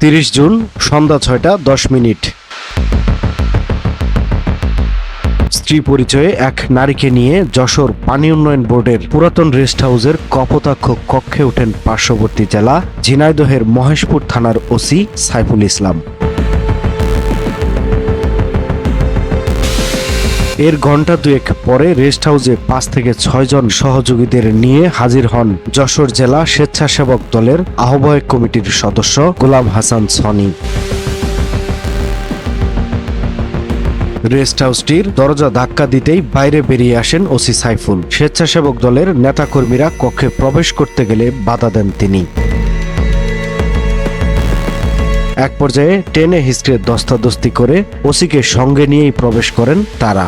30 June সন্ধ্যা 6:10। স্ত্রী পরিচয়ে এক নারীকে নিয়ে যশোর পানি উন্নয়ন বোর্ডের পুরাতন রেস্ট হাউসের কপোতাক্ষ কক্ষে ওঠেন পার্শ্ববর্তী জেলা ঝিনাইদহের মহেশপুর থানার ওসি সাইফুল ইসলাম। এর ঘণ্টা দুয়েক পরে রেস্ট হাউসে 5 থেকে 6 জন সহযোগীদের নিয়ে হাজির হন যশোর জেলা স্বেচ্ছাসেবক দলের আহ্বায়ক কমিটির সদস্য গোলাম হাসান সনি। রেস্ট হাউসটির দরজা ধাক্কা দিতেই বাইরে বেরিয়ে আসেন ওসি সাইফুল। স্বেচ্ছাসেবক দলের নেতাকর্মীরা কক্ষে প্রবেশ করতে গেলে বাধা দেন তিনি। এক পর্যায়ে টেনে হিঁচড়ে ধস্তাধস্তি করে ওসিকে সঙ্গে নিয়েই প্রবেশ করেন তারা।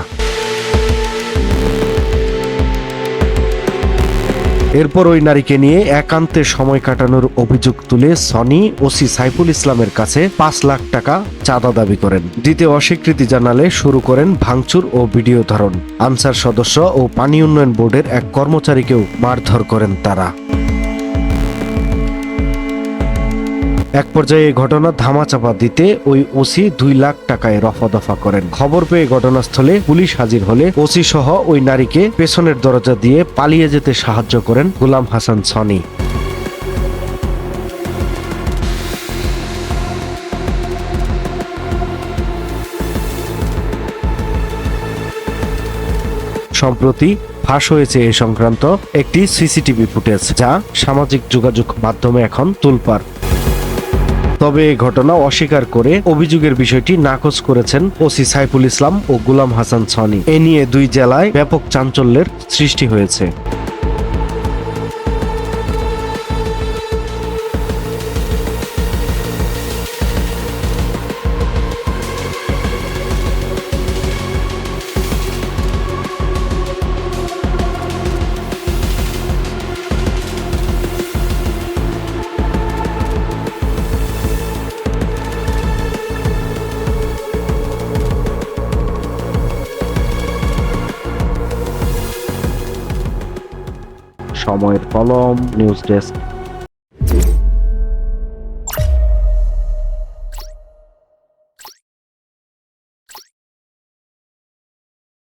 এরপর ওই নারীকে নিয়ে একান্তে সময় কাটানোর অভিযোগ তুলে সনি ওসি সাইফুল ইসলামের কাছে 5 লাখ টাকা চাঁদা দাবি করেন। দিতে অস্বীকৃতি জানালে শুরু করেন ভাঙচুর ও ভিডিও ধারণ। আনসার সদস্য ও পানি উন্নয়ন বোর্ডের এক কর্মচারীকেও মারধর করেন তারা। এক পর্যায়ে ঘটনা ধামাচাপা দিতে ওই ওসি 2 লাখ টাকায় রফাদফা করেন। খবর পেয়ে ঘটনাস্থলে পুলিশ হাজির হলে ওসি সহ ওই নারীকে পেছনের দরজা দিয়ে পালিয়ে যেতে সাহায্য করেন গোলাম হাসান সনি। সম্প্রতি ফাঁস হয়েছে এ সংক্রান্ত একটি সিসিটিভি ফুটেজ, যা সামাজিক যোগাযোগ মাধ্যমে এখন তোলপাড়। তবে এই ঘটনা অস্বীকার করে অভিযোগের বিষয়টি নাকচ করেছেন ওসি সাইফুল ইসলাম ও গোলাম হাসান সনি। এ নিয়ে 2 জেলায় ব্যাপক চাঞ্চল্যের সৃষ্টি হয়েছে। সময়ের কলম, নিউজ ডেস্ক।